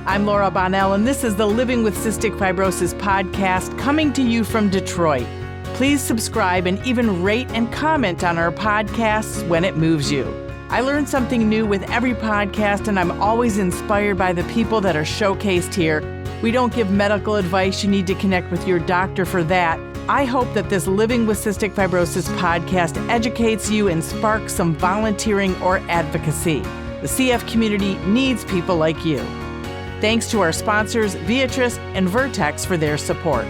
I'm Laura Bonnell, and this is the Living with Cystic Fibrosis podcast coming to you from Detroit. Please subscribe and even rate and comment on our podcasts when it moves you. I learn something new with every podcast, and I'm always inspired by the people that are showcased here. We don't give medical advice. You need to connect with your doctor for that. I hope that this Living with Cystic Fibrosis podcast educates you and sparks some volunteering or advocacy. The CF community needs people like you. Thanks to our sponsors, Viatris and Vertex, for their support.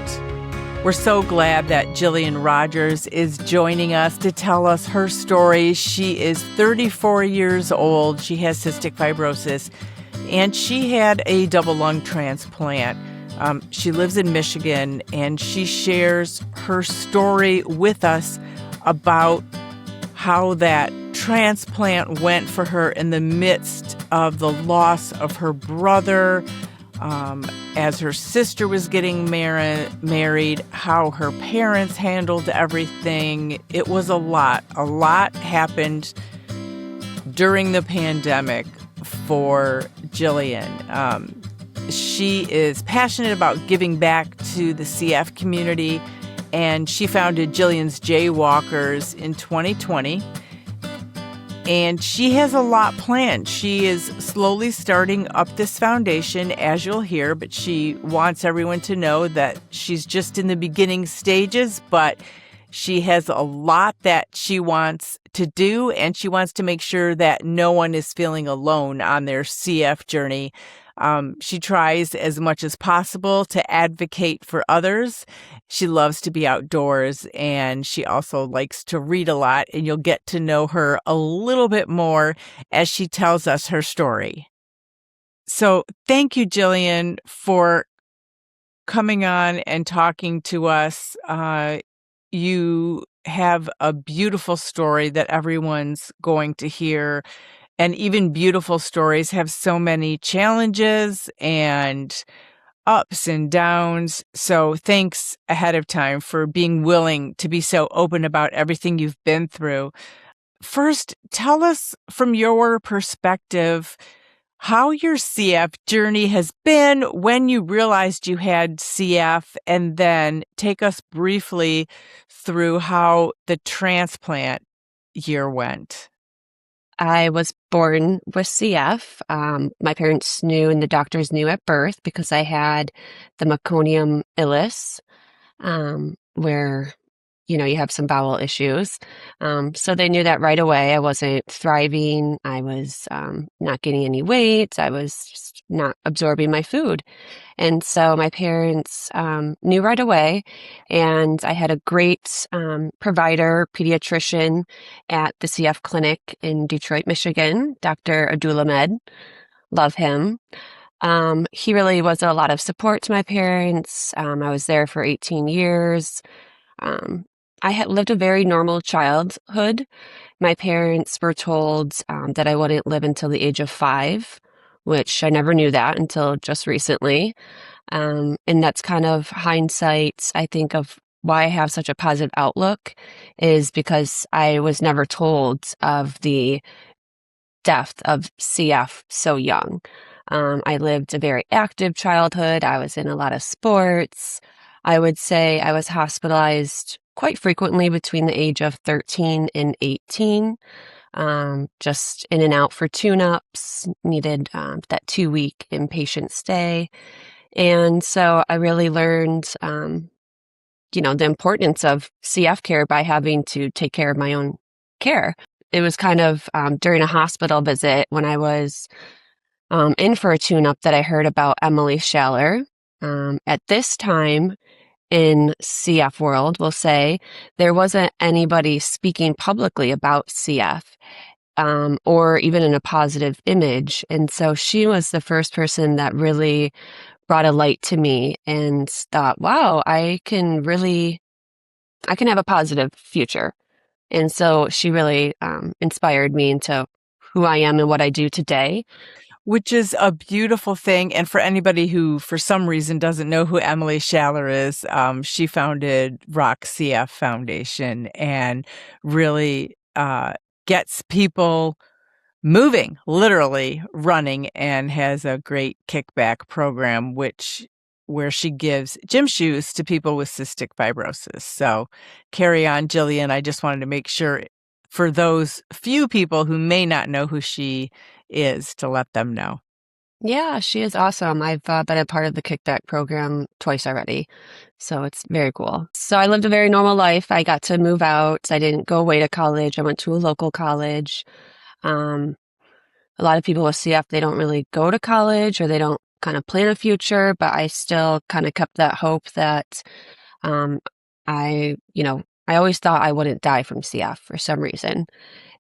We're so glad that Jillian Rogers is joining us to tell us her story. She is 34 years old. She has cystic fibrosis, and she had a double lung transplant. She lives in Michigan, and she shares her story with us about how that transplant went for her in the midst of the loss of her brother, as her sister was getting married, how her parents handled everything. It was a lot. A lot happened during the pandemic for Jillian. She is passionate about giving back to the CF community, and she founded Jillian's Jaywalkers in 2020. And she has a lot planned. She is slowly starting up this foundation, as you'll hear, but she wants everyone to know that she's just in the beginning stages, but she has a lot that she wants to do, and she wants to make sure that no one is feeling alone on their CF journey. She tries as much as possible to advocate for others. She loves to be outdoors, and she also likes to read a lot, and you'll get to know her a little bit more as she tells us her story. So thank you, Jillian, for coming on and talking to us. You have a beautiful story that everyone's going to hear. And even beautiful stories have so many challenges and ups and downs. So thanks ahead of time for being willing to be so open about everything you've been through. First, tell us from your perspective how your CF journey has been when you realized you had CF, and then take us briefly through how the transplant year went. I was born with CF. My parents knew and the doctors knew at birth because I had the meconium ileus, where, you have some bowel issues. So they knew that right away. I wasn't thriving. I was not gaining any weight. I was just not absorbing my food. And so my parents knew right away, and I had a great provider, pediatrician at the CF clinic in Detroit, Michigan, Dr. Abdulamed. Love him. He really was a lot of support to my parents. I was there for 18 years. I had lived a very normal childhood. My parents were told that I wouldn't live until the age of 5, which I never knew that until just recently. And that's kind of hindsight, I think, of why I have such a positive outlook, is because I was never told of the depth of CF so young. I lived a very active childhood. I was in a lot of sports. I would say I was hospitalized quite frequently between the age of 13 and 18. Just in and out for tune-ups, needed that 2-week inpatient stay. And so I really learned, the importance of CF care by having to take care of my own care. It was kind of during a hospital visit when I was in for a tune-up that I heard about Emily Schaller. At this time, in CF world, we'll say, there wasn't anybody speaking publicly about CF, or even in a positive image. And so she was the first person that really brought a light to me and thought, wow, I can have a positive future. And so she really inspired me into who I am and what I do today. Which is a beautiful thing. And for anybody who, for some reason, doesn't know who Emily Schaller is, she founded Rock CF Foundation and really gets people moving, literally running, and has a great kickback program, where she gives gym shoes to people with cystic fibrosis. So carry on, Jillian. I just wanted to make sure for those few people who may not know who she is to let them know. Yeah, she is awesome. I've been a part of the kickback program twice already, so it's very cool. So I lived a very normal life. I got to move out. I didn't go away to college. I went to a local college. Um, a lot of people with CF, they don't really go to college or they don't kind of plan a future, but I still kind of kept that hope that um, I always thought I wouldn't die from CF for some reason.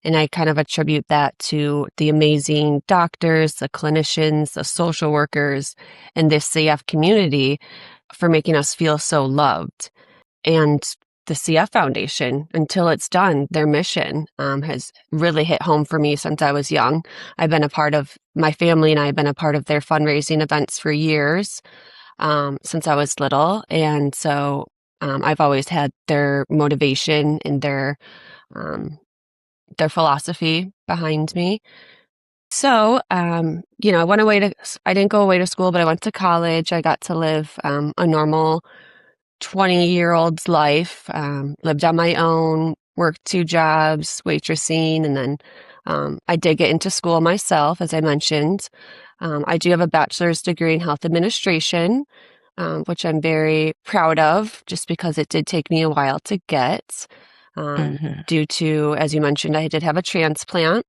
And I kind of attribute that to the amazing doctors, the clinicians, the social workers in this CF community for making us feel so loved. And the CF Foundation, until it's done, their mission has really hit home for me since I was young. I've been a part of my family and I have been a part of their fundraising events for years since I was little. And so I've always had their motivation and their philosophy behind me. So, I didn't go away to school, but I went to college. I got to live a normal 20-year-old's life, lived on my own, worked 2 jobs, waitressing, and then I did get into school myself, as I mentioned. I do have a bachelor's degree in health administration, which I'm very proud of, just because it did take me a while to get, due to, as you mentioned, I did have a transplant.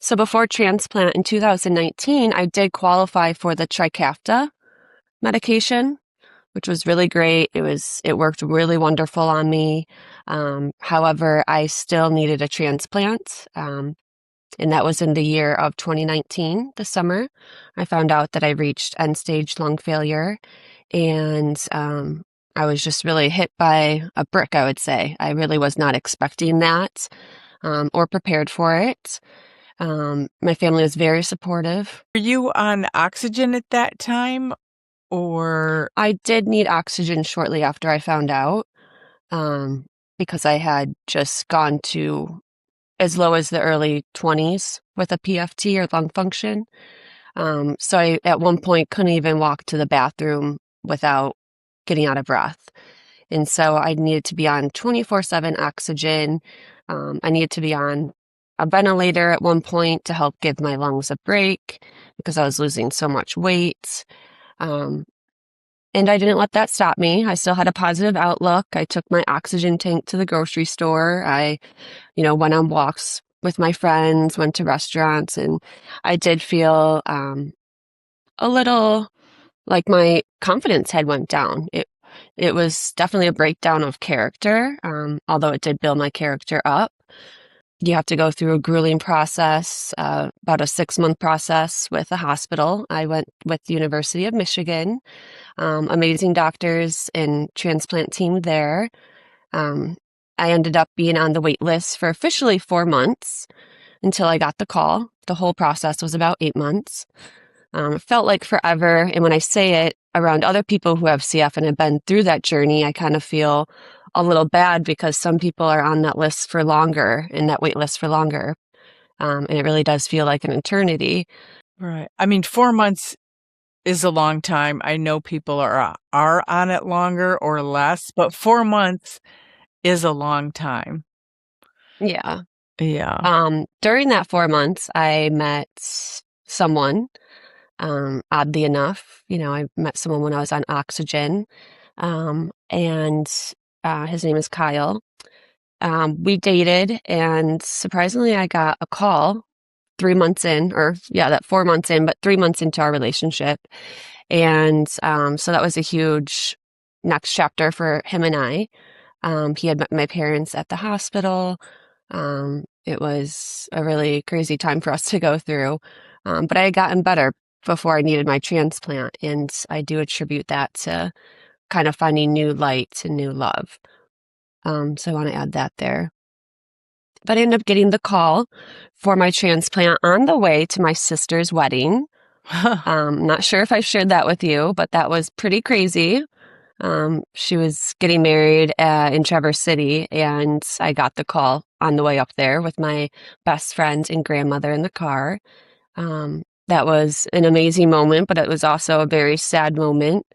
So before transplant in 2019, I did qualify for the Trikafta medication, which was really great. It worked really wonderful on me. However, I still needed a transplant. And that was in the year of 2019, the summer. I found out that I reached end-stage lung failure, and I was just really hit by a brick, I would say. I really was not expecting that or prepared for it. My family was very supportive. Were you on oxygen at that time, or? I did need oxygen shortly after I found out because I had just gone to as low as the early 20s with a PFT or lung function. So I, at one point, couldn't even walk to the bathroom without getting out of breath. And so I needed to be on 24/7 oxygen. I needed to be on a ventilator at one point to help give my lungs a break because I was losing so much weight. And I didn't let that stop me. I still had a positive outlook. I took my oxygen tank to the grocery store. I, went on walks with my friends, went to restaurants, and I did feel a little like my confidence had went down. It was definitely a breakdown of character, although it did build my character up. You have to go through a grueling process, about a 6-month process with a hospital. I went with the University of Michigan, amazing doctors and transplant team there. I ended up being on the wait list for officially 4 months until I got the call. The whole process was about 8 months. It felt like forever. And when I say it around other people who have CF and have been through that journey, I kind of feel a little bad because some people are on that list for longer, in that wait list for longer. And it really does feel like an eternity. Right. I mean, 4 months is a long time. I know people are on it longer or less, but 4 months is a long time. Yeah. Yeah. During that 4 months, I met someone. Oddly enough, I met someone when I was on oxygen, and his name is Kyle. We dated, and surprisingly, I got a call 3 months in, that 4 months in, but 3 months into our relationship. And so that was a huge next chapter for him and I. He had met my parents at the hospital. It was a really crazy time for us to go through, but I had gotten better before I needed my transplant, and I do attribute that to kind of finding new light and new love. So I want to add that there. But I ended up getting the call for my transplant on the way to my sister's wedding. Not sure if I've shared that with you, but that was pretty crazy. She was getting married in Traverse City, and I got the call on the way up there with my best friend and grandmother in the car. That was an amazing moment, but it was also a very sad moment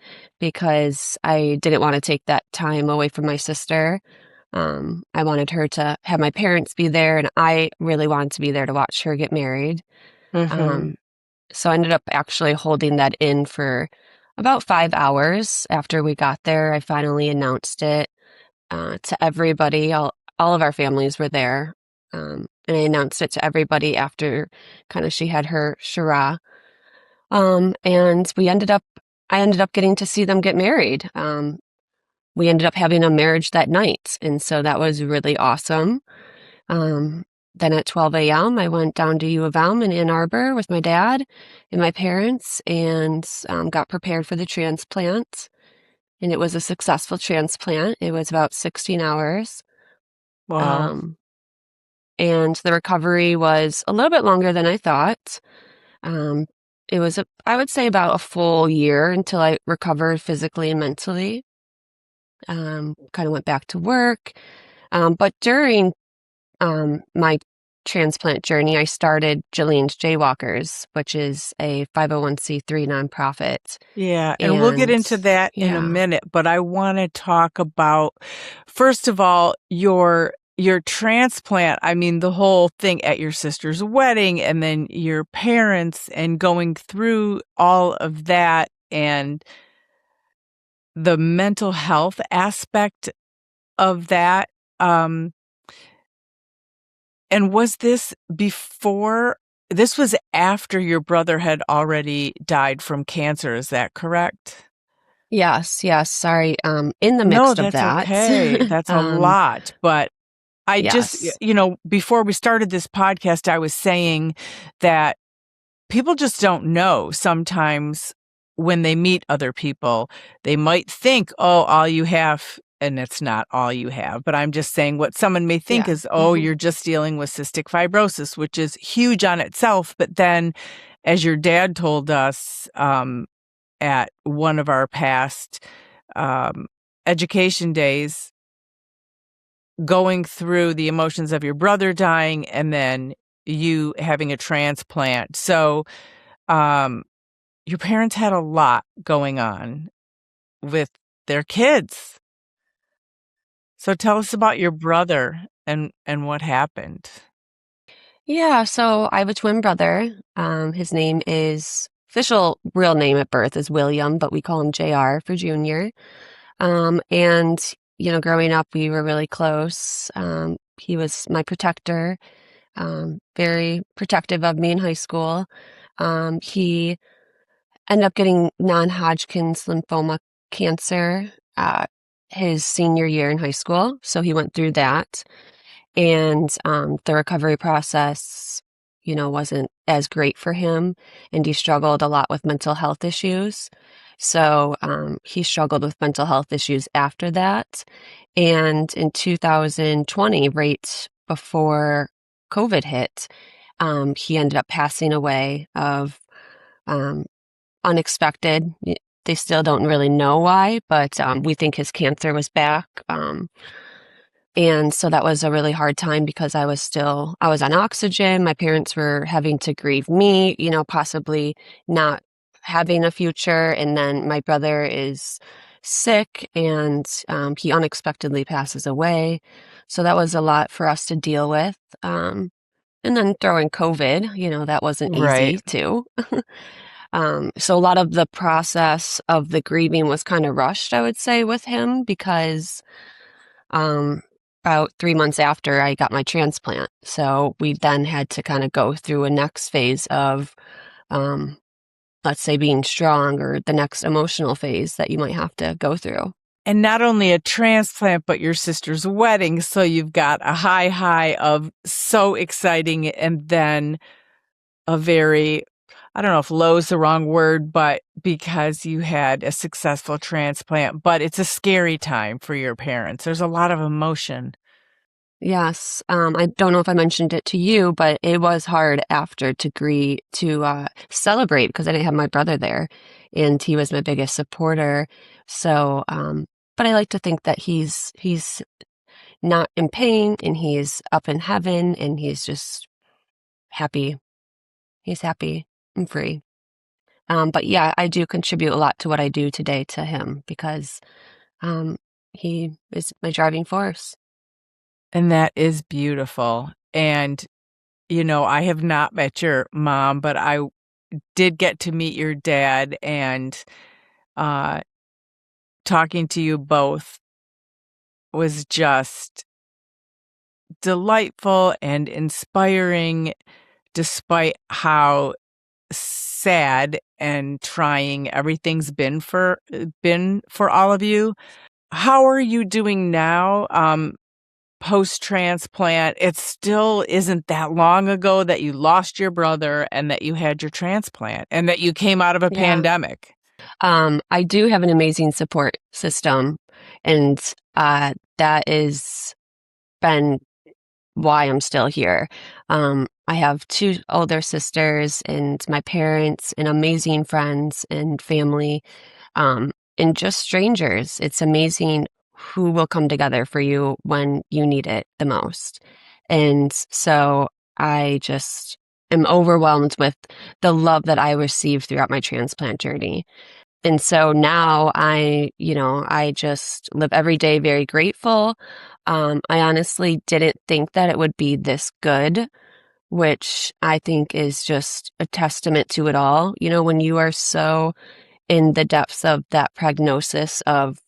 because I didn't want to take that time away from my sister. I wanted her to have my parents be there, and I really wanted to be there to watch her get married. Mm-hmm. Um, so I ended up actually holding that in for about 5 hours after we got there. I finally announced it to everybody. All of our families were there. And I announced it to everybody after kind of she had her Shirah. And I ended up getting to see them get married. We ended up having a marriage that night. And so that was really awesome. Um, then at 12 a.m., I went down to U of M in Ann Arbor with my dad and my parents and got prepared for the transplant. And it was a successful transplant. It was about 16 hours. Wow. Um, and the recovery was a little bit longer than I thought. Um, it was, I would say, about a full year until I recovered physically and mentally. Kind of went back to work. But during my transplant journey, I started Jillian's Jaywalkers, which is a 501c3 nonprofit. Yeah, and we'll get And into that in a yeah, minute, but I want to talk about, first of all, your transplant. I mean, the whole thing at your sister's wedding and then your parents and going through all of that and the mental health aspect of that. Um, and was this before, this was after your brother had already died from cancer, is that correct? yes, sorry. In the No, midst of that's that, okay. That's a lot. But I just, yes, before we started this podcast, I was saying that people just don't know sometimes when they meet other people, they might think, oh, all you have, and it's not all you have, but I'm just saying what someone may think yeah, is, oh, you're just dealing with cystic fibrosis, which is huge on itself. But then, as your dad told us at one of our past um, education days, going through the emotions of your brother dying and then you having a transplant. So, um, your parents had a lot going on with their kids. So tell us about your brother and what happened. yeah. So I have a twin brother. His name is official real name at birth is William, but we call him JR for Junior. And growing up, we were really close. He was my protector, very protective of me in high school. He ended up getting non-Hodgkin's lymphoma cancer his senior year in high school. So he went through that. And the recovery process, wasn't as great for him. And he struggled a lot with mental health issues. So he struggled with mental health issues after that. And in 2020, right before COVID hit, he ended up passing away of um, unexpected. They still don't really know why, but we think his cancer was back. And so that was a really hard time because I was on oxygen. My parents were having to grieve me, possibly not having a future. And then my brother is sick and he unexpectedly passes away. So that was a lot for us to deal with. And then throwing COVID, that wasn't Right. easy too. So a lot of the process of the grieving was kind of rushed, I would say, with him because um, about 3 months after I got my transplant. So we then had to kind of go through a next phase of, um, let's say, being strong or the next emotional phase that you might have to go through. And not only a transplant, but your sister's wedding. So you've got a high of so exciting and then a very, I don't know if low is the wrong word, but because you had a successful transplant, but it's a scary time for your parents. There's a lot of emotion. Yes. I don't know if I mentioned it to you, but it was hard after to celebrate because I didn't have my brother there, and he was my biggest supporter. So, but I like to think that he's not in pain and he's up in heaven and he's just happy. He's happy and free. But yeah, I do contribute a lot to what I do today to him because um, he is my driving force. And that is beautiful. And, I have not met your mom, but I did get to meet your dad, and uh, talking to you both was just delightful and inspiring, despite how sad and trying everything's been for all of you. How are you doing now? Post-transplant, it still isn't that long ago that you lost your brother and that you had your transplant and that you came out of a Yeah. pandemic. I do have an amazing support system, and that has been why I'm still here. I have two older sisters and my parents and amazing friends and family, and just strangers. It's amazing who will come together for you when you need it the most. And so I just am overwhelmed with the love that I received throughout my transplant journey. And so now I just live every day very grateful. I honestly didn't think that it would be this good, which I think is just a testament to it all. When you are so in the depths of that prognosis of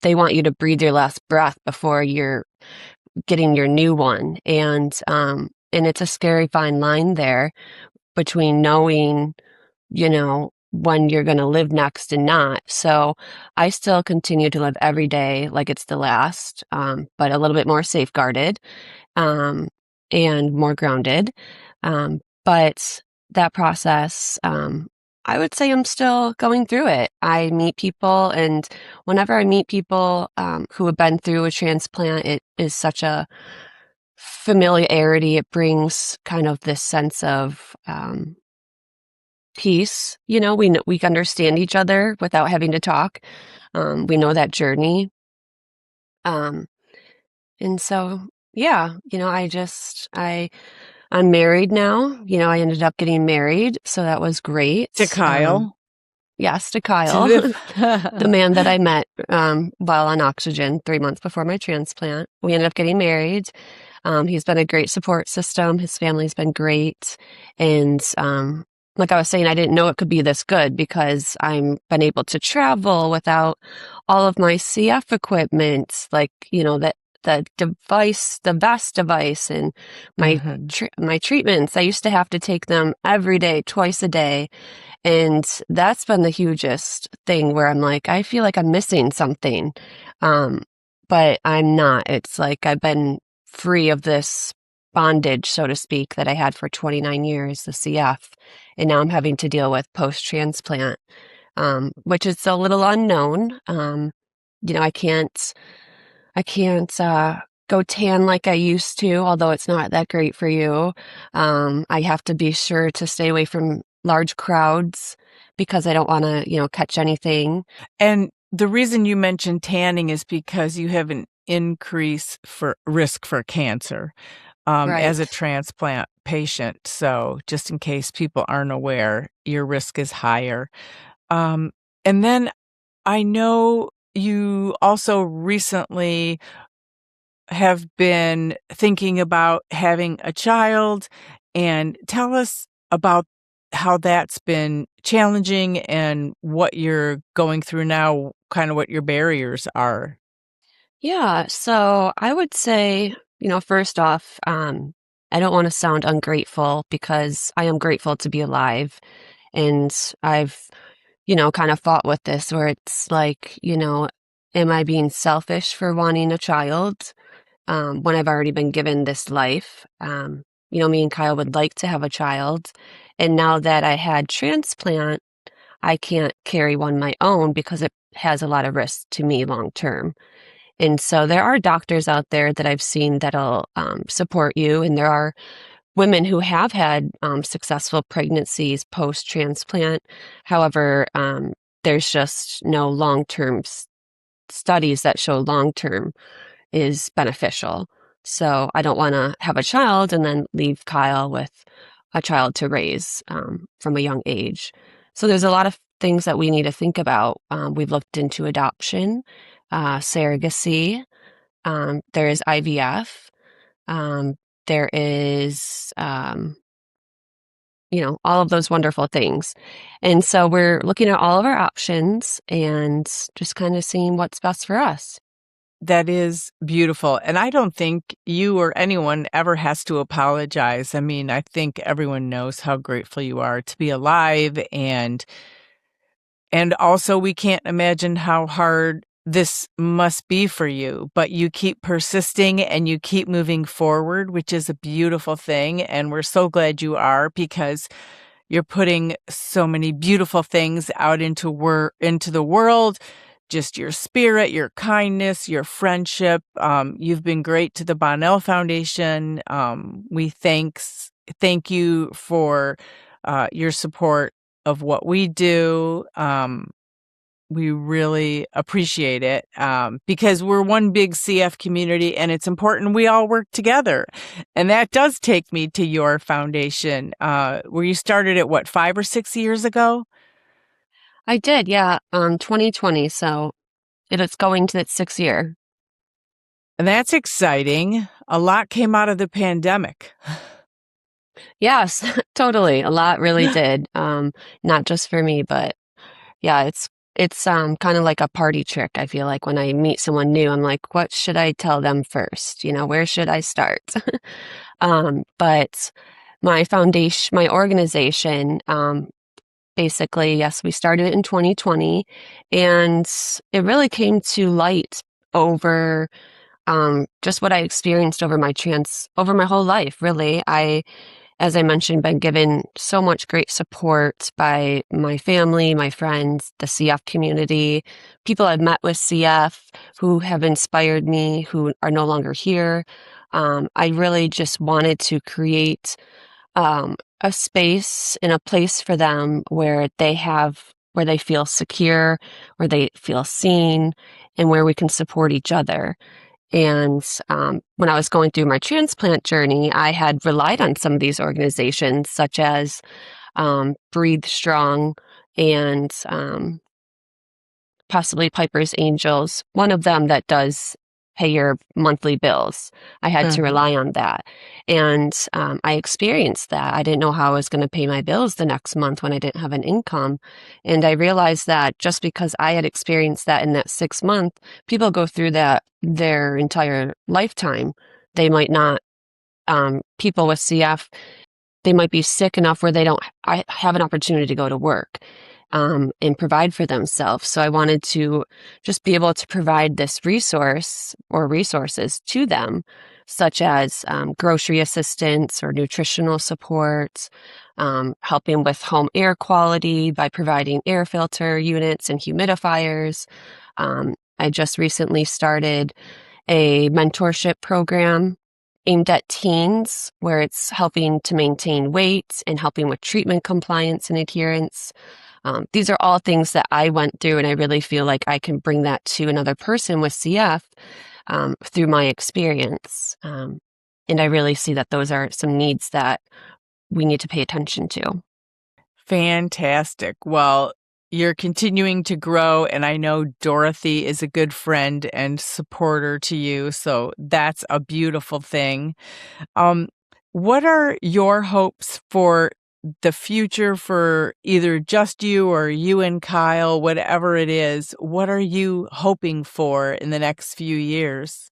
they want you to breathe your last breath before you're getting your new one. And it's a scary fine line there between knowing when you're going to live next and not. So I still continue to live every day like it's the last, but a little bit more safeguarded, um, and more grounded. But that process, I would say I'm still going through it. I meet people, and whenever I meet people who have been through a transplant, it is such a familiarity. It brings kind of this sense of peace. We understand each other without having to talk. We know that journey. Um, and so, yeah, I'm married now. I ended up getting married, so that was To great. Kyle. Yes, to To Kyle, the the man that I met while on oxygen 3 months before my transplant. We ended up getting married. He's been a great support system. His family's been great. And like I was saying, I didn't know it could be this good because I'm been able to travel without all of my CF equipment, like, that the device, the vest device, and my Mhm. my treatments. I used to have to take them every day, twice a day. And that's been the hugest thing where I'm like, I feel like I'm missing something. Um, but I'm not. It's like I've been free of this bondage, so to speak, that I had for 29 years, the CF. And now I'm having to deal with post-transplant, which is a little unknown. I can't go tan like I used to, although it's not that great for you. I have to be sure to stay away from large crowds because I don't want to, catch anything. And the reason you mentioned tanning is because you have an increase for risk for cancer, as a Right. transplant patient. So just in case people aren't aware, your risk is higher. Um, and then I know you also recently have been thinking about having a child, and tell us about how that's been challenging and what you're going through now, kind of what your barriers are. Yeah. So I would say, first off, I don't want to sound ungrateful because I am grateful to be alive. And I've, kind of fought with this where it's like, am I being selfish for wanting a child? When I've already been given this life. Me and Kyle would like to have a child. And now that I had transplant, I can't carry one my own because it has a lot of risk to me long term. And so there are doctors out there that I've seen that'll support you. And there are women who have had successful pregnancies post-transplant. However, there's just no long-term studies that show long-term is beneficial. So I don't want to have a child and then leave Kyle with a child to raise from a young age. So there's a lot of things that we need to think about. We've looked into adoption, surrogacy. There is IVF. There is, all of those wonderful things. And so we're looking at all of our options and just kind of seeing what's best for us. That is beautiful. And I don't think you or anyone ever has to apologize. I mean, I think everyone knows how grateful you are to be alive, and also we can't imagine how hard this must be for you, but you keep persisting and you keep moving forward, which is a beautiful thing. And we're so glad you are, because you're putting so many beautiful things out into the world. Just your spirit, your kindness, your friendship. You've been great to the Bonnell Foundation. We thank you for your support of what we do. We really appreciate it because we're one big CF community, and it's important we all work together. And that does take me to your foundation, where you started it, 5 or 6 years ago? I did, yeah, 2020. So it's going to its 6th year. And that's exciting. A lot came out of the pandemic. Yes, totally. A lot really did. Not just for me, but yeah, it's kind of like a party trick. I feel like when I meet someone new, I'm like, what should I tell them first? Where should I start? But my foundation, my organization, basically, yes, we started it in 2020, and it really came to light over just what I experienced over my whole life, really. As I mentioned, been given so much great support by my family, my friends, the CF community, people I've met with CF who have inspired me, who are no longer here. I really just wanted to create a space and a place for them where they feel secure, where they feel seen, and where we can support each other. And when I was going through my transplant journey, I had relied on some of these organizations, such as Breathe Strong and possibly Piper's Angels, one of them that does pay your monthly bills. I had to rely on that. And I experienced that. I didn't know how I was going to pay my bills the next month when I didn't have an income. And I realized that just because I had experienced that in that 6 month, people go through that their entire lifetime. They might not, people with CF, they might be sick enough where they don't have an opportunity to go to work and provide for themselves. So I wanted to just be able to provide this resource or resources to them, such as grocery assistance or nutritional support, helping with home air quality by providing air filter units and humidifiers. I just recently started a mentorship program aimed at teens, where it's helping to maintain weight and helping with treatment compliance and adherence. These are all things that I went through, and I really feel like I can bring that to another person with CF through my experience. And I really see that those are some needs that we need to pay attention to. Fantastic. Well, you're continuing to grow, and I know Dorothy is a good friend and supporter to you, so that's a beautiful thing. What are your hopes for the future for either just you or you and Kyle, whatever it is? What are you hoping for in the next few years?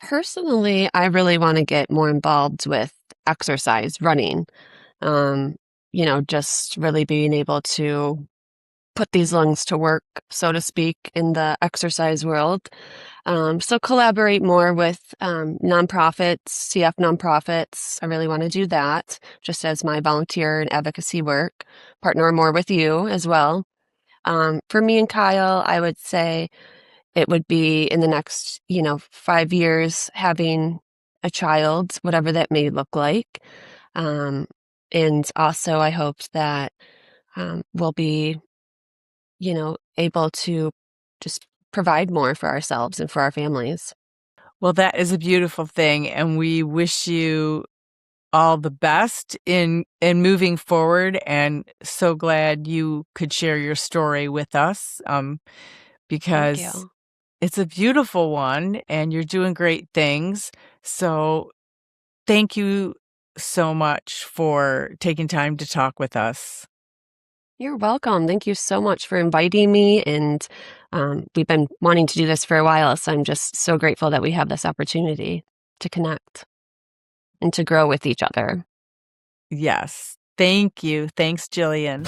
Personally, I really want to get more involved with exercise, running, just really being able to put these lungs to work, so to speak, in the exercise world. So collaborate more with nonprofits, CF nonprofits. I really want to do that just as my volunteer and advocacy work. Partner more with you as well. For me and Kyle, I would say it would be in the next, 5 years having a child, whatever that may look like. And also I hoped that we'll be, able to just provide more for ourselves and for our families. Well, that is a beautiful thing, and we wish you all the best in moving forward, and so glad you could share your story with us, Thank because you. it's a beautiful one, and you're doing great things. So thank you so much for taking time to talk with us. You're welcome. Thank you so much for inviting me. And we've been wanting to do this for a while, so I'm just so grateful that we have this opportunity to connect and to grow with each other. Yes. Thank you. Thanks, Jillian.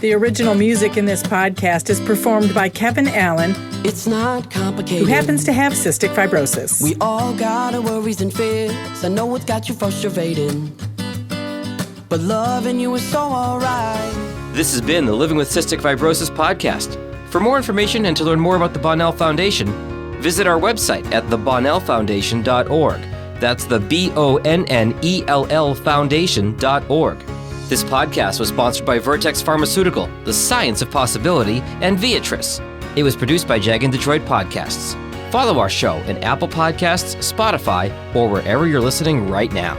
The original music in this podcast is performed by Kevin Allen. It's not complicated. Who happens to have cystic fibrosis. We all got our worries and fears. I know it's got you frustrated, but loving you is so alright. This has been the Living with Cystic Fibrosis podcast. For more information and to learn more about the Bonnell Foundation, visit our website at thebonnellfoundation.org. That's the BONNELL Foundation.org. This podcast was sponsored by Vertex Pharmaceutical, The Science of Possibility, and Viatris. It was produced by Jag and Detroit Podcasts. Follow our show in Apple Podcasts, Spotify, or wherever you're listening right now.